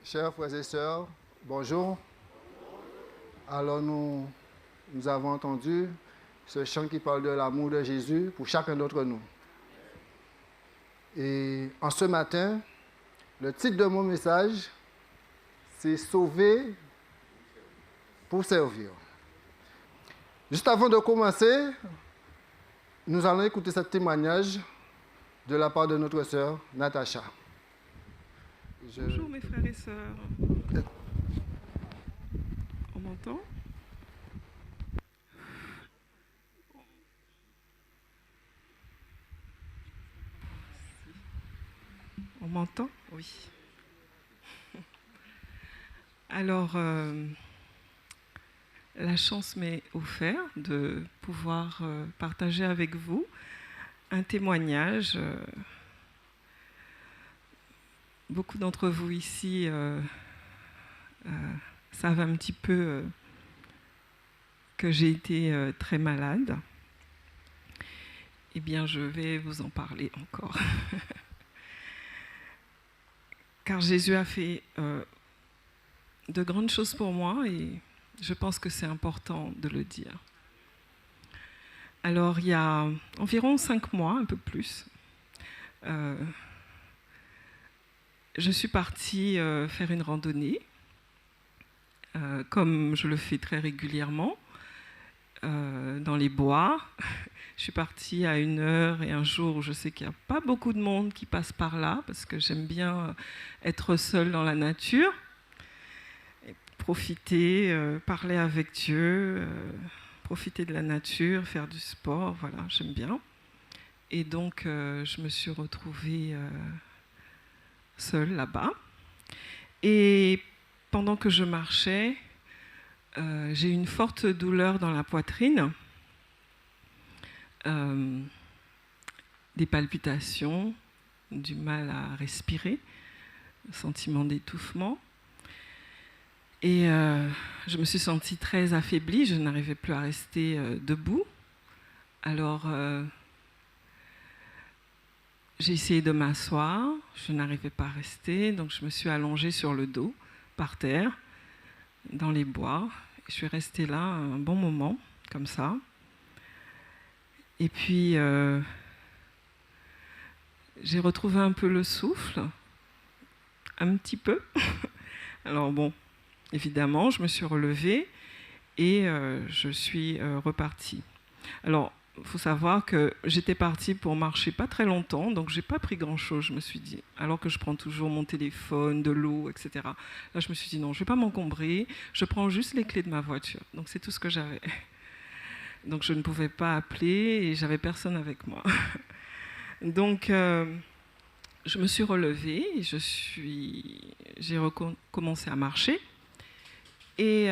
Chers frères et sœurs, bonjour. Alors nous avons entendu ce chant qui parle de l'amour de Jésus pour chacun d'entre nous. Et en ce matin, le titre de mon message, c'est Sauver pour servir. Juste avant de commencer, nous allons écouter ce témoignage de la part de notre sœur Natacha. Bonjour mes frères et sœurs. On m'entend ? On m'entend ? Oui. Alors, la chance m'est offerte de pouvoir partager avec vous un témoignage. Beaucoup d'entre vous ici savent un petit peu que j'ai été très malade. Eh bien, je vais vous en parler encore. Car Jésus a fait de grandes choses pour moi et je pense que c'est important de le dire. Alors, il y a environ 5 mois, un peu plus, je suis partie faire une randonnée, comme je le fais très régulièrement, dans les bois. Je suis partie à 1h et un jour où je sais qu'il n'y a pas beaucoup de monde qui passe par là, parce que j'aime bien être seule dans la nature, et profiter, parler avec Dieu, profiter de la nature, faire du sport, voilà, j'aime bien. Et donc, je me suis retrouvée seule là-bas. Et pendant que je marchais, j'ai eu une forte douleur dans la poitrine, des palpitations, du mal à respirer, un sentiment d'étouffement. Et je me suis sentie très affaiblie, je n'arrivais plus à rester debout. Alors, j'ai essayé de m'asseoir, je n'arrivais pas à rester, donc je me suis allongée sur le dos, par terre, dans les bois. Je suis restée là un bon moment, comme ça. Et puis, j'ai retrouvé un peu le souffle, un petit peu. Alors bon, évidemment, je me suis relevée et je suis repartie. Alors, il faut savoir que j'étais partie pour marcher pas très longtemps, donc j'ai pas pris grand-chose, je me suis dit. Alors que je prends toujours mon téléphone, de l'eau, etc. Là, je me suis dit non, je vais pas m'encombrer, je prends juste les clés de ma voiture. Donc c'est tout ce que j'avais. Donc je ne pouvais pas appeler et j'avais personne avec moi. Donc je me suis relevée, et j'ai recommencé à marcher. Et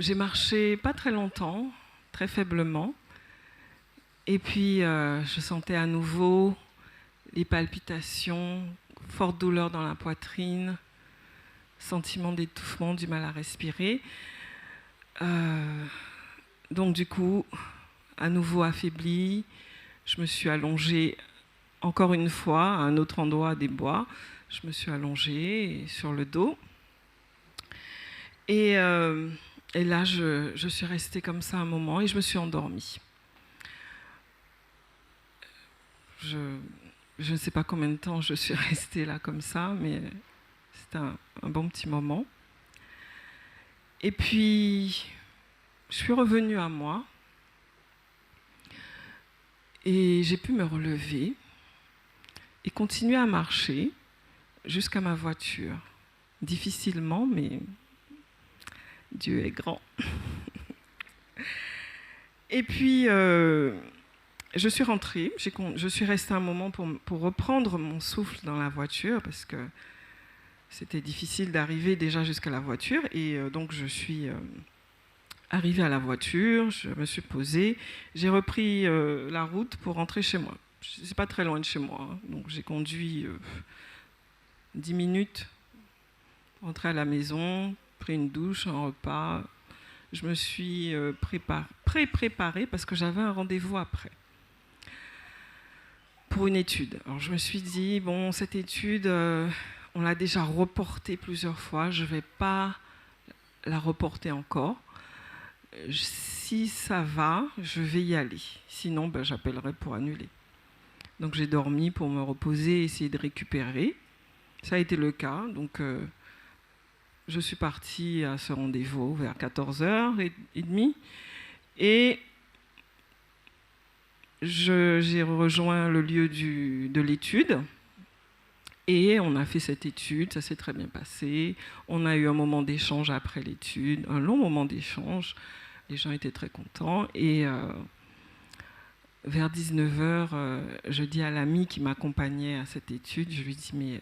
j'ai marché pas très longtemps, très faiblement. Et puis, je sentais à nouveau les palpitations, forte douleur dans la poitrine, sentiment d'étouffement, du mal à respirer. Donc, du coup, à nouveau affaiblie, je me suis allongée encore une fois à un autre endroit des bois. Je me suis allongée sur le dos. Et là, je suis restée comme ça un moment et je me suis endormie. Je ne sais pas combien de temps je suis restée là comme ça, mais c'était un bon petit moment. Et puis, je suis revenue à moi et j'ai pu me relever et continuer à marcher jusqu'à ma voiture. Difficilement, mais Dieu est grand. Et puis, je suis rentrée, je suis restée un moment pour reprendre mon souffle dans la voiture parce que c'était difficile d'arriver déjà jusqu'à la voiture. Et donc, je suis arrivée à la voiture, je me suis posée, j'ai repris la route pour rentrer chez moi. C'est pas très loin de chez moi, hein. Donc j'ai conduit 10 minutes, rentré à la maison, pris une douche, un repas. Je me suis préparée parce que j'avais un rendez-vous après. pour une étude. Alors je me suis dit, bon, cette étude, on l'a déjà reportée plusieurs fois, je ne vais pas la reporter encore. Si ça va, je vais y aller. Sinon, ben, j'appellerai pour annuler. Donc j'ai dormi pour me reposer, essayer de récupérer. Ça a été le cas. Donc je suis partie à ce rendez-vous vers 14h30. Et j'ai rejoint le lieu de l'étude. Et on a fait cette étude, ça s'est très bien passé. On a eu un moment d'échange après l'étude, un long moment d'échange. Les gens étaient très contents. Et vers 19h, je dis à l'amie qui m'accompagnait à cette étude, je lui dis, mais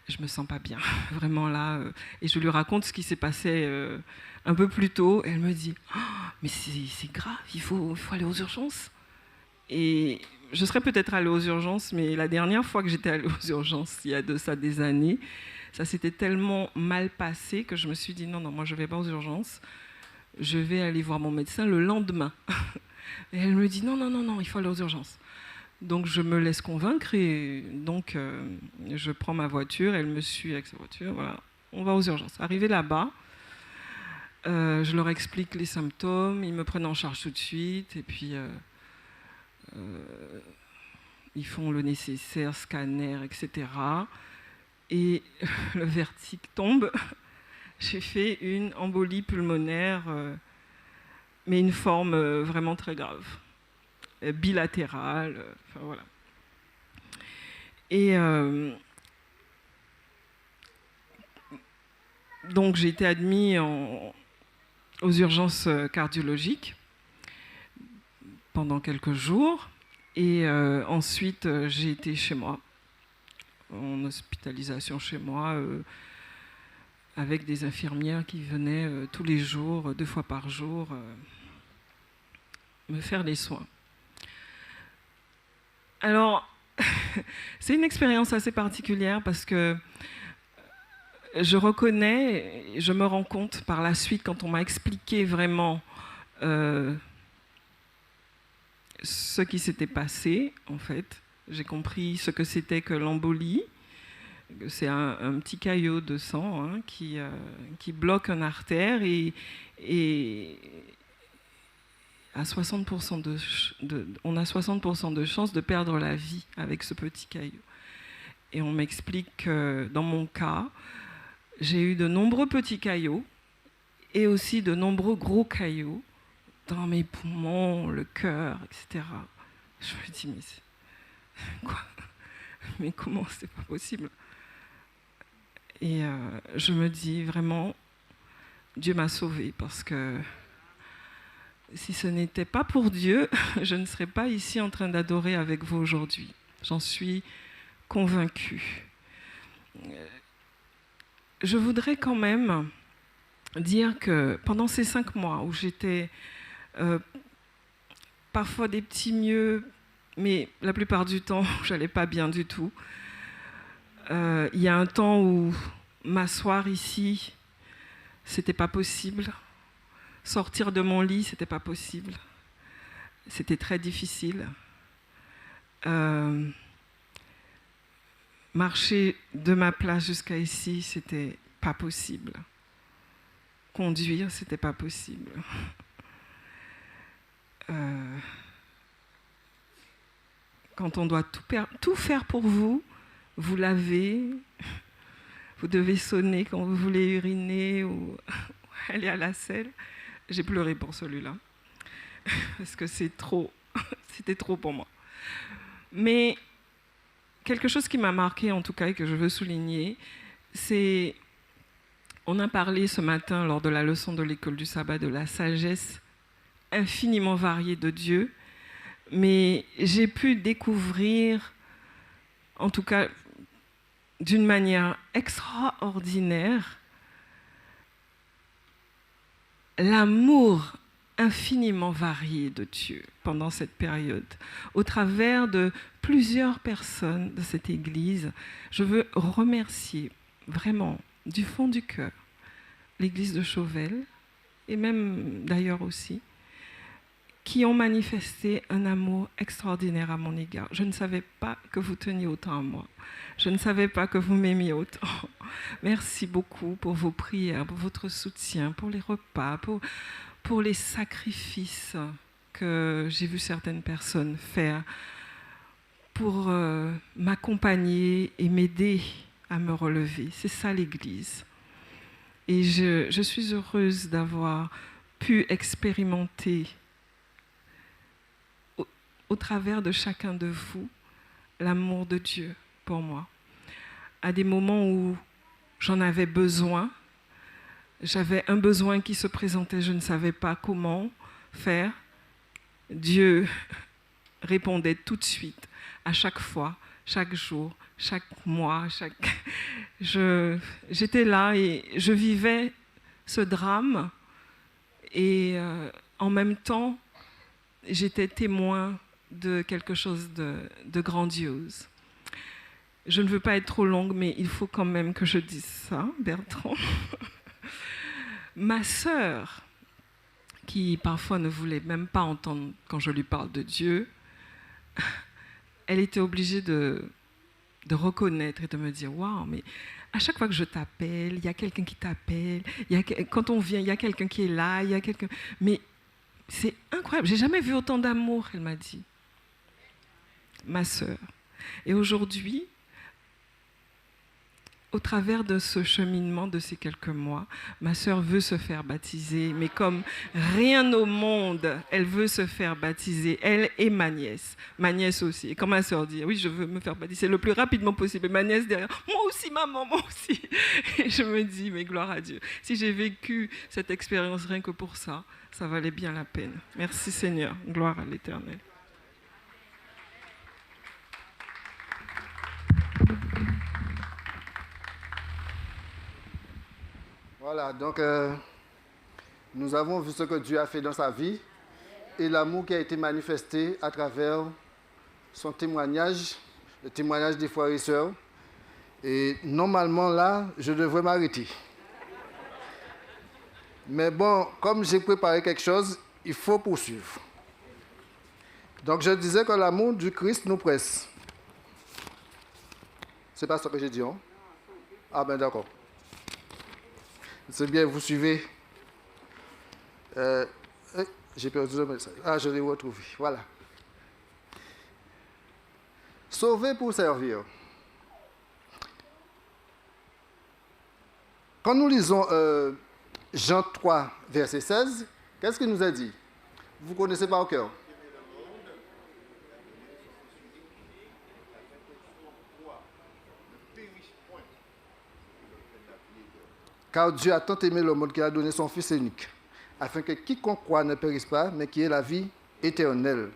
je me sens pas bien, vraiment là. Et je lui raconte ce qui s'est passé un peu plus tôt. Et elle me dit, oh, mais c'est grave, il faut aller aux urgences. Et je serais peut-être allée aux urgences, mais la dernière fois que j'étais allée aux urgences, il y a de ça des années, ça s'était tellement mal passé que je me suis dit, non, moi je ne vais pas aux urgences, je vais aller voir mon médecin le lendemain. Et elle me dit, non, il faut aller aux urgences. Donc je me laisse convaincre et donc je prends ma voiture, elle me suit avec sa voiture, voilà, on va aux urgences. Arrivé là-bas, je leur explique les symptômes, ils me prennent en charge tout de suite et puis ils font le nécessaire, scanner, etc. Et le verdict tombe. J'ai fait une embolie pulmonaire, mais une forme vraiment très grave, bilatérale. Enfin voilà. Et donc j'ai été admise aux urgences cardiologiques pendant quelques jours. Et ensuite, j'ai été chez moi, en hospitalisation chez moi, avec des infirmières qui venaient tous les jours, 2 fois par jour, me faire les soins. Alors, c'est une expérience assez particulière parce que je reconnais, je me rends compte par la suite, quand on m'a expliqué vraiment ce qui s'était passé, en fait. J'ai compris ce que c'était que l'embolie. C'est un petit caillot de sang qui bloque une artère et à 60% on a 60% de chances de perdre la vie avec ce petit caillot. Et on m'explique que dans mon cas, j'ai eu de nombreux petits caillots et aussi de nombreux gros caillots dans mes poumons, le cœur, etc. Je me dis, mais quoi ? Mais comment c'est pas possible ? Et je me dis vraiment, Dieu m'a sauvée parce que si ce n'était pas pour Dieu, je ne serais pas ici en train d'adorer avec vous aujourd'hui. J'en suis convaincue. Je voudrais quand même dire que pendant ces 5 mois où j'étais parfois des petits mieux, mais la plupart du temps, je n'allais pas bien du tout. Il y a un temps où m'asseoir ici, c'était pas possible. Sortir de mon lit, c'était pas possible. C'était très difficile. Marcher de ma place jusqu'à ici, c'était pas possible. Conduire, c'était pas possible. Quand on doit tout faire pour vous, vous lavez, vous devez sonner quand vous voulez uriner ou aller à la selle. J'ai pleuré pour celui-là, parce que c'était trop pour moi. Mais quelque chose qui m'a marqué en tout cas et que je veux souligner, c'est, on a parlé ce matin lors de la leçon de l'école du sabbat de la sagesse infiniment variée de Dieu, mais j'ai pu découvrir, en tout cas d'une manière extraordinaire, l'amour infiniment varié de Dieu pendant cette période. Au travers de plusieurs personnes de cette Église, je veux remercier vraiment du fond du cœur l'Église de Chauvel, et même d'ailleurs aussi, qui ont manifesté un amour extraordinaire à mon égard. Je ne savais pas que vous teniez autant à moi. Je ne savais pas que vous m'aimiez autant. Merci beaucoup pour vos prières, pour votre soutien, pour les repas, pour les sacrifices que j'ai vu certaines personnes faire pour m'accompagner et m'aider à me relever. C'est ça l'Église. Et je suis heureuse d'avoir pu expérimenter au travers de chacun de vous l'amour de Dieu pour moi. À des moments où j'en avais besoin, j'avais un besoin qui se présentait, je ne savais pas comment faire. Dieu répondait tout de suite, à chaque fois, chaque jour, chaque mois, j'étais là et je vivais ce drame et en même temps, j'étais témoin de quelque chose de grandiose. Je ne veux pas être trop longue, mais il faut quand même que je dise ça, Bertrand. Ma sœur, qui parfois ne voulait même pas entendre quand je lui parle de Dieu, elle était obligée de reconnaître et de me dire « Waouh, mais à chaque fois que je t'appelle, il y a quelqu'un qui t'appelle, quand on vient, il y a quelqu'un qui est là, il y a quelqu'un... » Mais c'est incroyable, j'ai jamais vu autant d'amour, elle m'a dit. Ma sœur. Et aujourd'hui, au travers de ce cheminement de ces quelques mois, ma sœur veut se faire baptiser, mais comme rien au monde, elle veut se faire baptiser, elle et ma nièce aussi. Et quand ma sœur dit, oui, je veux me faire baptiser le plus rapidement possible, et ma nièce derrière, moi aussi, maman, moi aussi. Et je me dis, mais gloire à Dieu. Si j'ai vécu cette expérience rien que pour ça, ça valait bien la peine. Merci Seigneur, gloire à l'Éternel. Voilà, donc nous avons vu ce que Dieu a fait dans sa vie et l'amour qui a été manifesté à travers son témoignage, le témoignage des frères et sœurs. Et normalement, là, je devrais m'arrêter. Mais bon, comme j'ai préparé quelque chose, il faut poursuivre. Donc, je disais que l'amour du Christ nous presse. C'est pas ce que j'ai dit, hein? Ah ben d'accord. C'est bien, vous suivez. J'ai perdu le message. Ah, je l'ai retrouvé. Voilà. Sauver pour servir. Quand nous lisons Jean 3, verset 16, qu'est-ce qu'il nous a dit? Vous connaissez par cœur? Car Dieu a tant aimé le monde qu'il a donné son Fils unique, afin que quiconque croit ne périsse pas, mais qu'il ait la vie éternelle.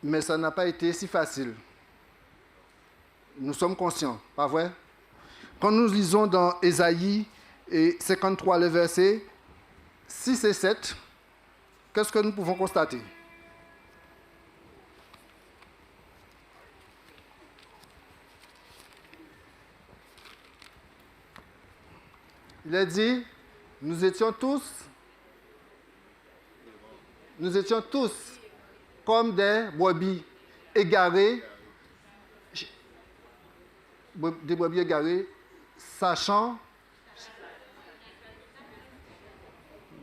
Mais ça n'a pas été si facile. Nous sommes conscients, pas vrai? Quand nous lisons dans Ésaïe 53, le verset 6 et 7, qu'est-ce que nous pouvons constater? Il est dit, nous étions tous comme des brebis égarées, sachant...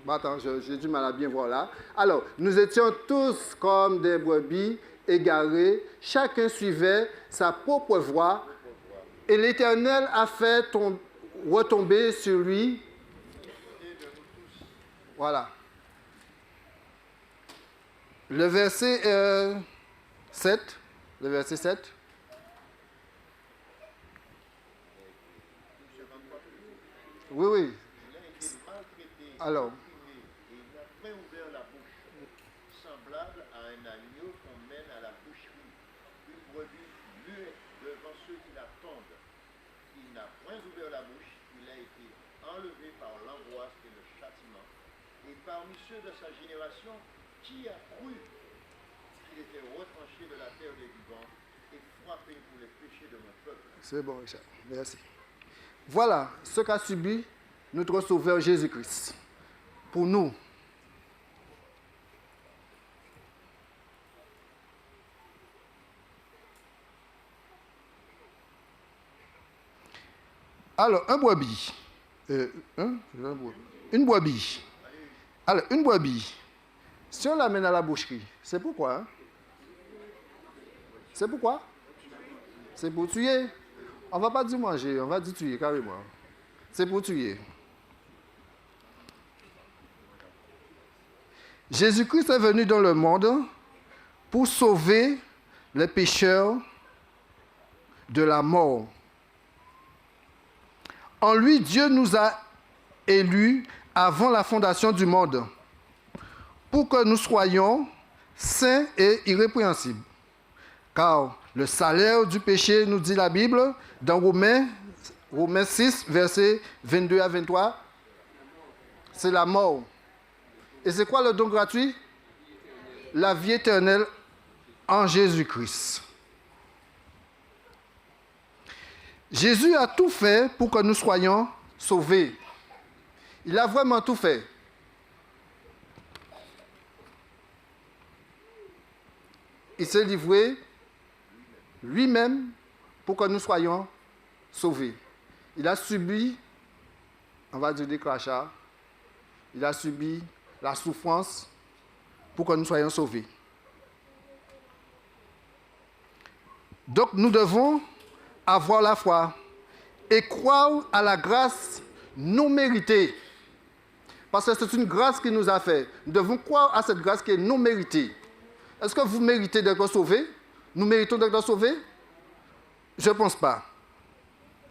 Attends, j'ai du mal à bien voir là. Alors, nous étions tous comme des brebis égarées, chacun suivait sa propre voie, et l'Éternel a fait retomber sur lui. Voilà. Le verset 7. Le verset 7. Oui, oui. Alors. Il n'a point ouvert la bouche, semblable à un agneau qu'on mène à la boucherie, une brebis muette devant ceux qui l'attendent. Il n'a point ouvert la bouche, il a été enlevé par l'angoisse et le châtiment. Et parmi ceux de sa génération, qui a cru qu'il était retranché de la terre des vivants et frappé pour les péchés de mon peuple? C'est bon, Richard. Merci. Voilà ce qu'a subi notre Sauveur Jésus-Christ pour nous. Alors, un brebis. Une brebis. Alors, une brebis. Si on l'amène à la boucherie, c'est pourquoi? Hein? C'est pourquoi? C'est pour tuer. On ne va pas dire manger, on va dire tuer carrément. C'est pour tuer. Jésus-Christ est venu dans le monde pour sauver les pécheurs de la mort. En lui, Dieu nous a élus avant la fondation du monde pour que nous soyons saints et irrépréhensibles. Car le salaire du péché, nous dit la Bible, dans Romains 6, versets 22 à 23, c'est la mort. Et c'est quoi le don gratuit? La vie éternelle en Jésus-Christ. Jésus a tout fait pour que nous soyons sauvés. Il a vraiment tout fait. Il s'est livré lui-même pour que nous soyons sauvés. Il a subi, on va dire des crachats, il a subi la souffrance pour que nous soyons sauvés. Donc nous devons avoir la foi et croire à la grâce non méritée. Parce que c'est une grâce qu'il nous a faite. Nous devons croire à cette grâce qui est non méritée. Est-ce que vous méritez d'être sauvés? Nous méritons d'être sauvés? Je ne pense pas.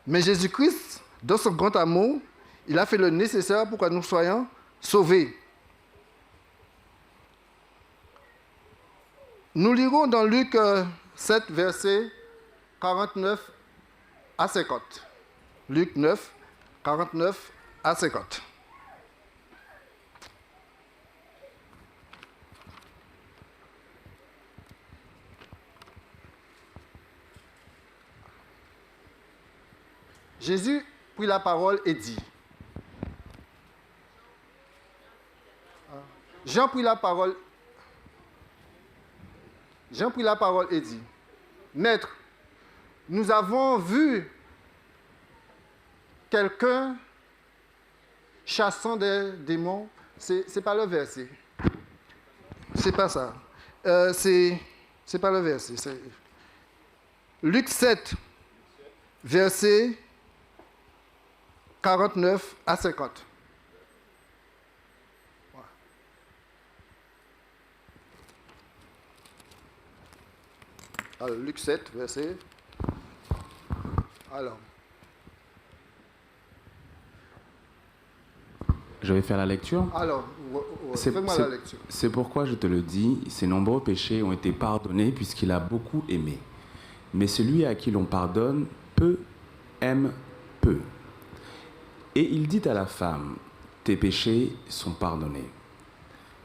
Mais Jésus-Christ, dans son grand amour, il a fait le nécessaire pour que nous soyons sauvés. Nous lirons dans Luc 7, versets 49 à 50. Luc 9, 49 à 50. Jésus prit la parole et dit. Jean prit la parole et dit, Maître, nous avons vu quelqu'un chassant des démons. C'est pas le verset. C'est pas ça. C'est pas le verset. Luc 7, verset 49 à 50. Alors, Luc 7, verset. Alors. Je vais faire la lecture. Alors, fais-moi la lecture. C'est pourquoi je te le dis, ses nombreux péchés ont été pardonnés puisqu'il a beaucoup aimé. Mais celui à qui l'on pardonne peu aime peu. Et il dit à la femme, tes péchés sont pardonnés.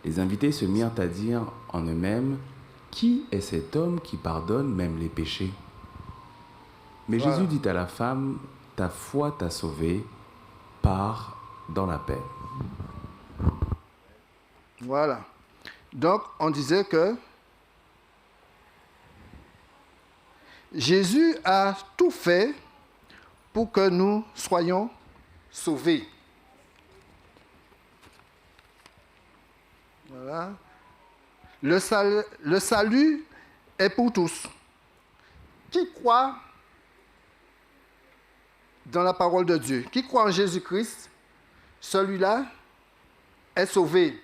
Les invités se mirent à dire en eux-mêmes, qui est cet homme qui pardonne même les péchés? Mais Voilà. Jésus dit à la femme, ta foi t'a sauvée, pars dans la paix. Voilà. Donc, on disait que Jésus a tout fait pour que nous soyons sauvés. Voilà. Le salut est pour tous. Qui croit dans la parole de Dieu, qui croit en Jésus-Christ, celui-là est sauvé.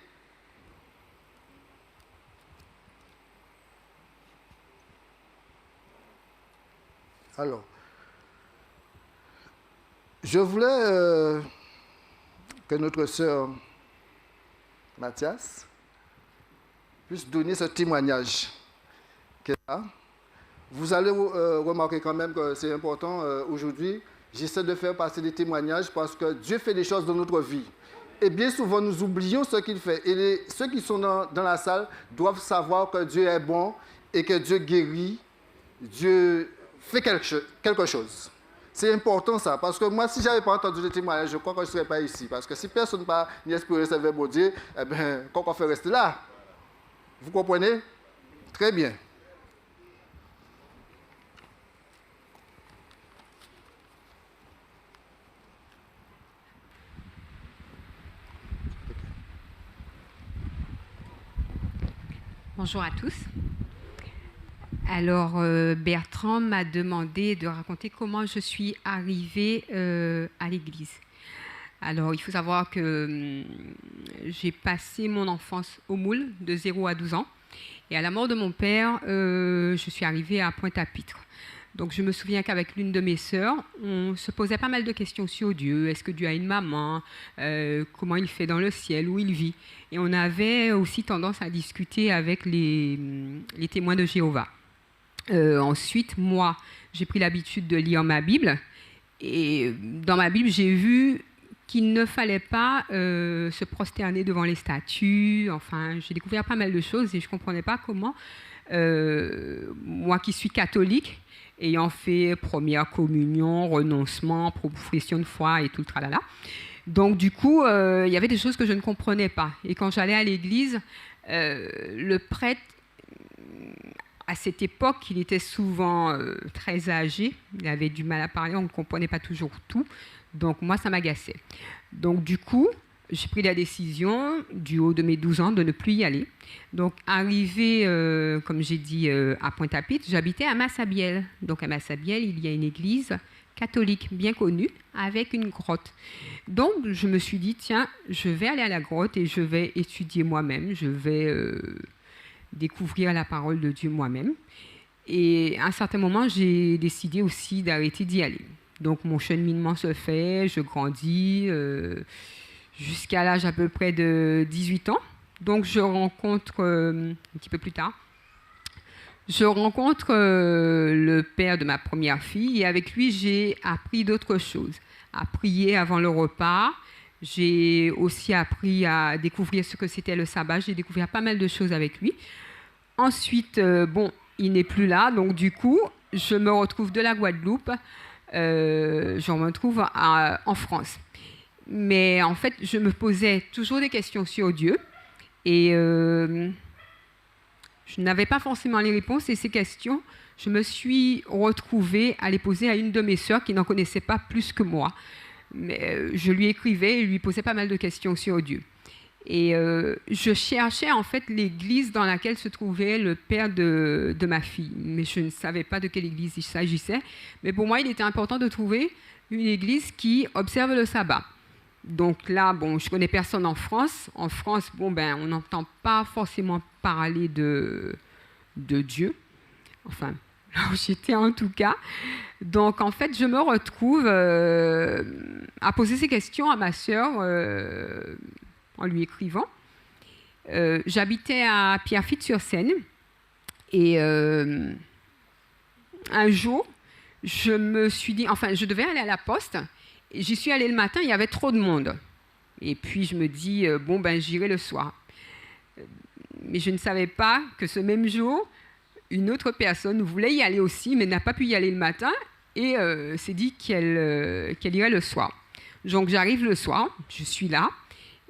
Alors, je voulais que notre sœur Mathias puisse donner ce témoignage qu'elle a. Vous allez remarquer quand même que c'est important aujourd'hui. J'essaie de faire passer des témoignages parce que Dieu fait des choses dans notre vie. Et bien souvent, nous oublions ce qu'il fait. Et ceux qui sont dans la salle doivent savoir que Dieu est bon et que Dieu guérit. Dieu fait quelque chose. C'est important ça, parce que moi, si je n'avais pas entendu le témoignage, je crois que je ne serais pas ici. Parce que si personne n'a espéré servir mon Dieu, eh bien, qu'on fait rester là. Vous comprenez? Très bien. Bonjour à tous. Alors, Bertrand m'a demandé de raconter comment je suis arrivée à l'église. Alors, il faut savoir que j'ai passé mon enfance au Moule, de 0 à 12 ans. Et à la mort de mon père, je suis arrivée à Pointe-à-Pitre. Donc, je me souviens qu'avec l'une de mes sœurs, on se posait pas mal de questions sur Dieu. Est-ce que Dieu a une maman? Comment il fait dans le ciel? Où il vit? Et on avait aussi tendance à discuter avec les témoins de Jéhovah. Ensuite, moi, j'ai pris l'habitude de lire ma Bible. Et dans ma Bible, j'ai vu qu'il ne fallait pas se prosterner devant les statues. Enfin, j'ai découvert pas mal de choses et je ne comprenais pas comment, moi qui suis catholique, ayant fait première communion, renoncement, profession de foi et tout le tralala. Donc, du coup, il y avait des choses que je ne comprenais pas. Et quand j'allais à l'église, le prêtre, à cette époque, il était souvent très âgé. Il avait du mal à parler, on ne comprenait pas toujours tout. Donc, moi, ça m'agaçait. Donc, du coup, j'ai pris la décision, du haut de mes 12 ans, de ne plus y aller. Donc, arrivé, comme j'ai dit, à Pointe-à-Pitre, j'habitais à Massabielle. Donc, à Massabielle, il y a une église catholique bien connue, avec une grotte. Donc, je me suis dit, tiens, je vais aller à la grotte et je vais étudier moi-même. Je vais découvrir la parole de Dieu moi-même. Et à un certain moment, j'ai décidé aussi d'arrêter d'y aller. Donc, mon cheminement se fait, je grandis jusqu'à l'âge à peu près de 18 ans. Donc, je rencontre, un petit peu plus tard, je rencontre le père de ma première fille et avec lui, j'ai appris d'autres choses. À prier avant le repas. J'ai aussi appris à découvrir ce que c'était le sabbat. J'ai découvert pas mal de choses avec lui. Ensuite, bon, il n'est plus là. Donc, du coup, je me retrouve de la Guadeloupe. Je me retrouve en France. Mais en fait, je me posais toujours des questions sur Dieu. Et je n'avais pas forcément les réponses. Et ces questions, je me suis retrouvée à les poser à une de mes sœurs qui n'en connaissait pas plus que moi. Mais je lui écrivais et lui posais pas mal de questions sur Dieu. Et je cherchais en fait l'église dans laquelle se trouvait le père de ma fille. Mais je ne savais pas de quelle église il s'agissait. Mais pour moi, il était important de trouver une église qui observe le sabbat. Donc là, bon, je connais personne en France. En France, bon, ben, on n'entend pas forcément parler de Dieu. Enfin, là où j'étais en tout cas. Donc en fait, je me retrouve à poser ces questions à ma sœur en lui écrivant. J'habitais à Pierrefitte-sur-Seine et un jour, je me suis dit, enfin, je devais aller à la poste. Et j'y suis allée le matin, il y avait trop de monde. Et puis je me dis, bon, ben, j'irai le soir. Mais je ne savais pas que ce même jour, une autre personne voulait y aller aussi, mais n'a pas pu y aller le matin et s'est dit qu'elle irait le soir. Donc j'arrive le soir, je suis là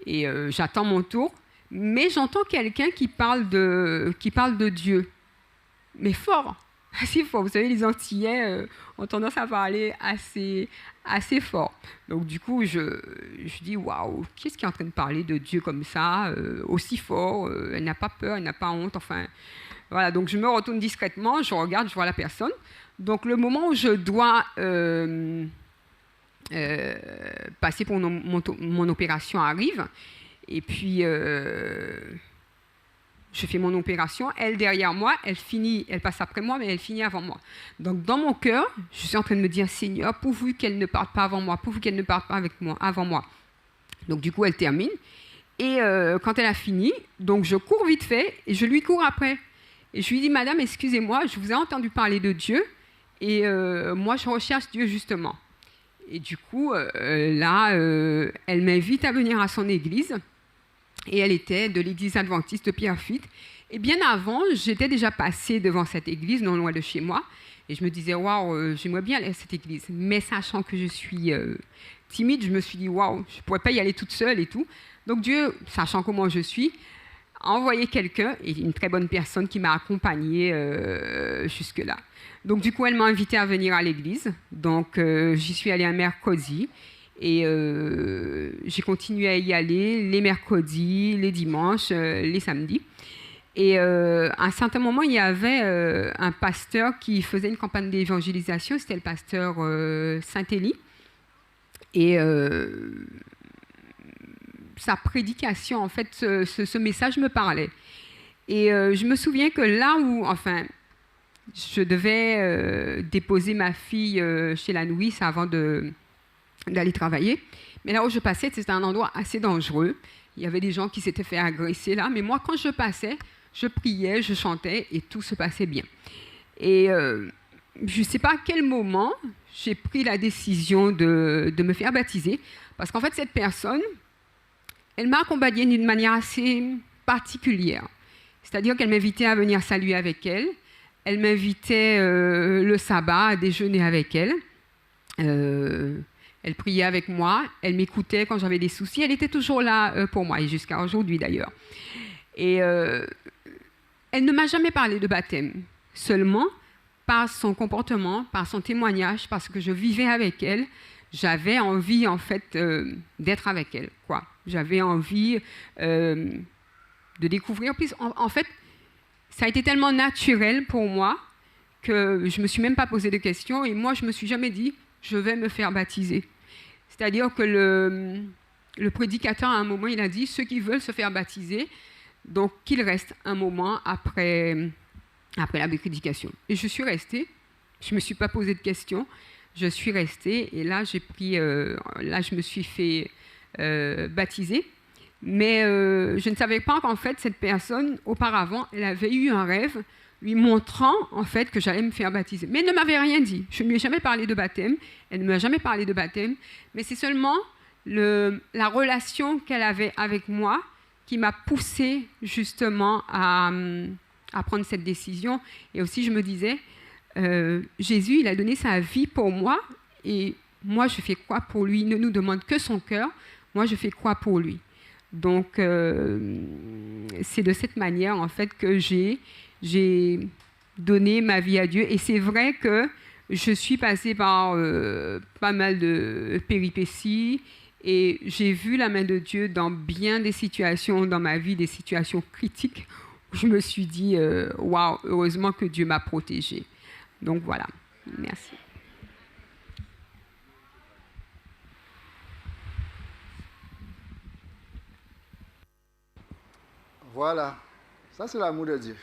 et j'attends mon tour, mais j'entends quelqu'un qui parle de Dieu, mais fort, assez fort. Vous savez, les Antillais ont tendance à parler assez fort. Donc du coup, je dis, waouh, qui est-ce qui est en train de parler de Dieu comme ça, aussi fort, elle n'a pas peur, elle n'a pas honte, enfin... Voilà, donc je me retourne discrètement, je regarde, je vois la personne. Donc le moment où je dois passer pour mon opération arrive, et puis je fais mon opération, elle derrière moi, elle passe après moi, mais elle finit avant moi. Donc dans mon cœur, je suis en train de me dire, Seigneur, pourvu qu'elle ne parte pas avant moi, pourvu qu'elle ne parte pas avec moi, avant moi. Donc du coup, elle termine, et quand elle a fini, donc je cours vite fait, et je lui cours après. Et je lui dis, madame, excusez-moi, je vous ai entendu parler de Dieu et moi, je recherche Dieu justement. Et du coup, là, elle m'invite à venir à son église et elle était de l'église adventiste de Pierrefitte. Et bien avant, j'étais déjà passée devant cette église, non loin de chez moi. Et je me disais, waouh, j'aimerais bien aller à cette église. Mais sachant que je suis timide, je me suis dit, waouh, je ne pourrais pas y aller toute seule et tout. Donc Dieu, sachant comment je suis, a envoyé quelqu'un, et une très bonne personne qui m'a accompagnée jusque-là. Donc du coup, elle m'a invitée à venir à l'église. Donc j'y suis allée un mercredi. Et j'ai continué à y aller les mercredis, les dimanches, les samedis. Et à un certain moment, il y avait un pasteur qui faisait une campagne d'évangélisation, c'était le pasteur Saint-Élie. Et sa prédication, en fait, ce message me parlait. Et je me souviens que là où, enfin, je devais déposer ma fille chez la nourrice avant d'aller travailler, mais là où je passais, c'était un endroit assez dangereux. Il y avait des gens qui s'étaient fait agresser là, mais moi, quand je passais, je priais, je chantais et tout se passait bien. Et je ne sais pas à quel moment j'ai pris la décision de me faire baptiser, parce qu'en fait, cette personne, elle m'a accompagnée d'une manière assez particulière. C'est-à-dire qu'elle m'invitait à venir saluer avec elle, elle m'invitait le sabbat à déjeuner avec elle, elle priait avec moi, elle m'écoutait quand j'avais des soucis, elle était toujours là pour moi, et jusqu'à aujourd'hui d'ailleurs. Et elle ne m'a jamais parlé de baptême, seulement par son comportement, par son témoignage, parce que je vivais avec elle, j'avais envie en fait d'être avec elle, quoi. J'avais envie de découvrir plus. En fait, ça a été tellement naturel pour moi que je ne me suis même pas posé de questions et moi, je ne me suis jamais dit « je vais me faire baptiser ». C'est-à-dire que le prédicateur, à un moment, il a dit « ceux qui veulent se faire baptiser, donc qu'ils restent un moment après la prédication ». Et je suis restée, je ne me suis pas posé de questions, je suis restée et là, je me suis fait baptiser. Mais je ne savais pas qu'en fait, cette personne, auparavant, elle avait eu un rêve lui montrant en fait que j'allais me faire baptiser. Mais elle ne m'avait rien dit. Je ne lui ai jamais parlé de baptême. Elle ne m'a jamais parlé de baptême. Mais c'est seulement la relation qu'elle avait avec moi qui m'a poussée justement à prendre cette décision. Et aussi, je me disais, Jésus, il a donné sa vie pour moi. Et moi, je fais quoi pour lui? Il ne nous demande que son cœur. Moi, je fais quoi pour lui? Donc, c'est de cette manière, en fait, que j'ai donné ma vie à Dieu. Et c'est vrai que je suis passée par pas mal de péripéties et j'ai vu la main de Dieu dans bien des situations dans ma vie, des situations critiques, où je me suis dit, waouh, heureusement que Dieu m'a protégée. Donc, voilà. Merci. Voilà, ça c'est l'amour de Dieu.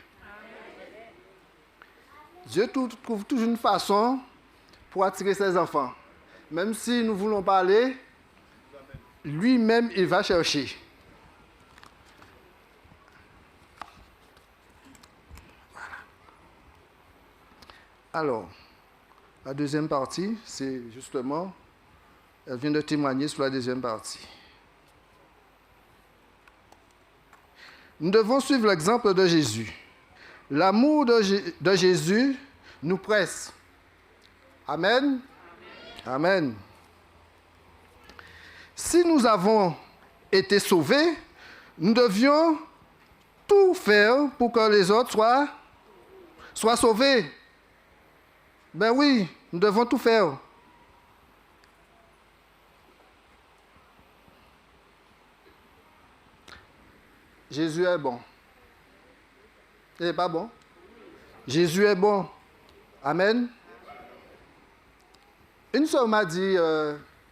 Dieu trouve toujours une façon pour attirer ses enfants. Même si nous voulons parler, lui-même, il va chercher. Voilà. Alors, la deuxième partie, c'est justement, elle vient de témoigner sur la deuxième partie. Nous devons suivre l'exemple de Jésus. L'amour de Jésus nous presse. Amen. Amen. Si nous avons été sauvés, nous devions tout faire pour que les autres soient sauvés. Ben oui, nous devons tout faire. Jésus est bon. Il n'est pas bon? Jésus est bon. Amen. Une sœur m'a dit,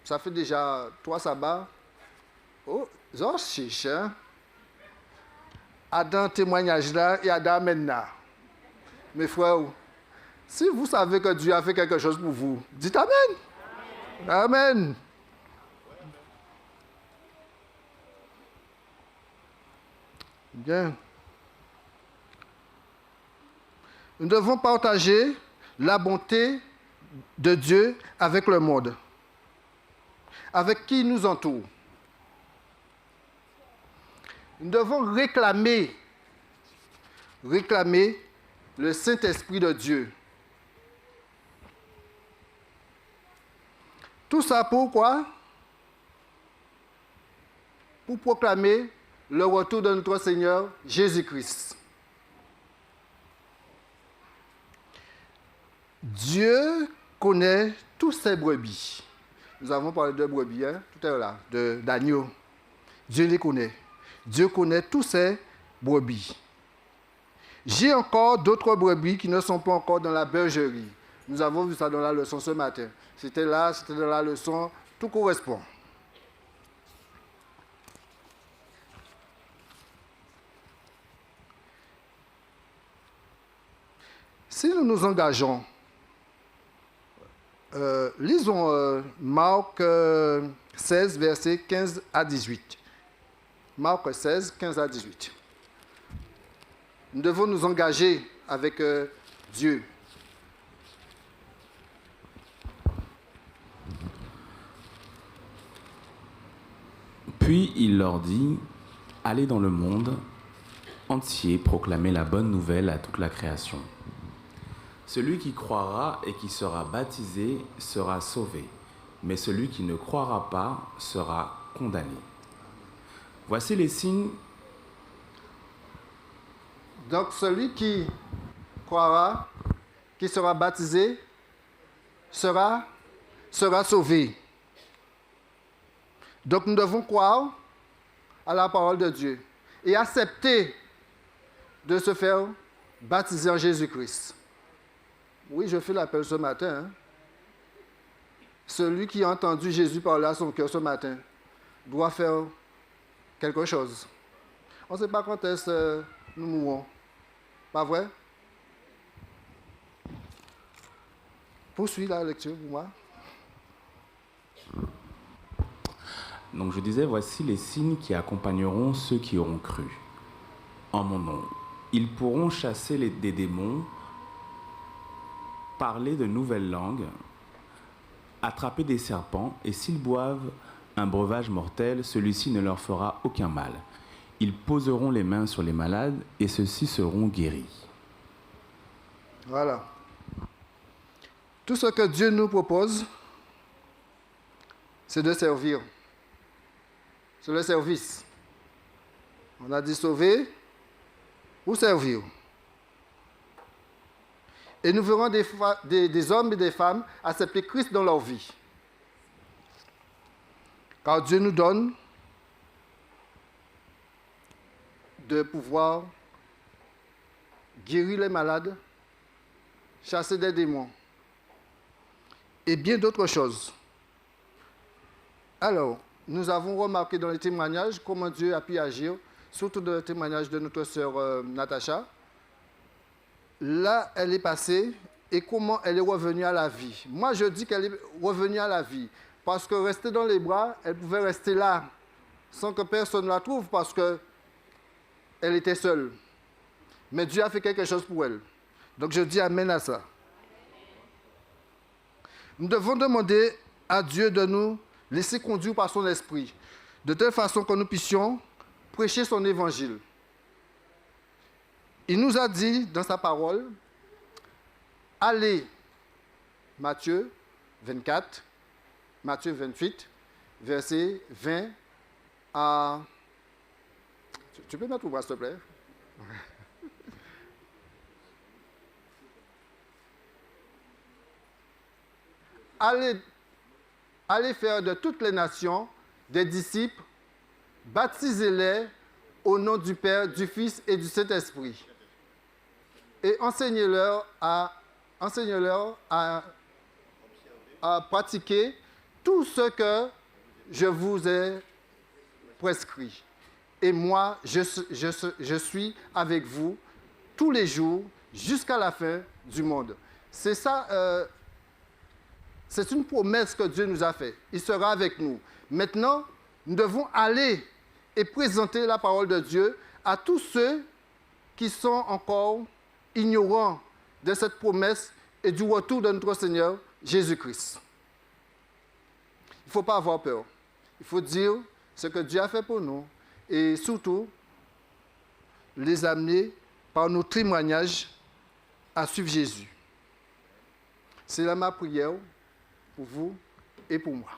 ça fait déjà 3 sabbats, oh, j'en cherche, hein? Adam témoignage là et Adam maintenant. Mes frères, si vous savez que Dieu a fait quelque chose pour vous, dites Amen. Amen. Bien. Nous devons partager la bonté de Dieu avec le monde, avec qui nous entoure. Nous devons réclamer le Saint-Esprit de Dieu. Tout ça pourquoi? Pour proclamer le retour de notre Seigneur Jésus-Christ. Dieu connaît tous ses brebis. Nous avons parlé de brebis, hein, tout à l'heure, d'agneaux. Dieu les connaît. Dieu connaît tous ses brebis. J'ai encore d'autres brebis qui ne sont pas encore dans la bergerie. Nous avons vu ça dans la leçon ce matin. C'était là, c'était dans la leçon, tout correspond. Si nous nous engageons, lisons Marc 16, versets 15 à 18. Marc 16, 15 à 18. Nous devons nous engager avec Dieu. Puis il leur dit, « Allez dans le monde entier proclamer la bonne nouvelle à toute la création. Celui qui croira et qui sera baptisé sera sauvé, mais celui qui ne croira pas sera condamné. Voici les signes. » Donc celui qui croira, qui sera baptisé, sera sauvé. Donc nous devons croire à la parole de Dieu et accepter de se faire baptiser en Jésus-Christ. Oui, je fais l'appel ce matin. Hein. Celui qui a entendu Jésus parler à son cœur ce matin doit faire quelque chose. On ne sait pas quand est-ce que nous mourrons. Pas vrai? Poursuis la lecture pour moi. Donc je disais, voici les signes qui accompagneront ceux qui auront cru. En mon nom, ils pourront chasser des démons, parler de nouvelles langues, attraper des serpents, et s'ils boivent un breuvage mortel, celui-ci ne leur fera aucun mal. Ils poseront les mains sur les malades, et ceux-ci seront guéris. Voilà. Tout ce que Dieu nous propose, c'est de servir. C'est le service. On a dit sauver ou servir. Et nous verrons des hommes et des femmes accepter Christ dans leur vie. Car Dieu nous donne de pouvoir guérir les malades, chasser des démons et bien d'autres choses. Alors, nous avons remarqué dans les témoignages comment Dieu a pu agir, surtout dans le témoignage de notre sœur Natacha. Là, elle est passée et comment elle est revenue à la vie. Moi, je dis qu'elle est revenue à la vie parce que rester dans les bras, elle pouvait rester là sans que personne la trouve parce qu'elle était seule. Mais Dieu a fait quelque chose pour elle. Donc, je dis amen à ça. Nous devons demander à Dieu de nous laisser conduire par son esprit, de telle façon que nous puissions prêcher son évangile. Il nous a dit dans sa parole, allez, Matthieu 24, Matthieu 28, verset 20 à... Tu peux mettre au bras, s'il te plaît? Allez faire de toutes les nations des disciples, baptisez-les au nom du Père, du Fils et du Saint-Esprit. Et enseignez-leur à pratiquer tout ce que je vous ai prescrit. Et moi, je suis avec vous tous les jours jusqu'à la fin du monde. C'est ça, c'est une promesse que Dieu nous a faite. Il sera avec nous. Maintenant, nous devons aller et présenter la parole de Dieu à tous ceux qui sont encore ignorants de cette promesse et du retour de notre Seigneur Jésus-Christ. Il ne faut pas avoir peur. Il faut dire ce que Dieu a fait pour nous et surtout les amener par nos témoignages à suivre Jésus. C'est là ma prière pour vous et pour moi.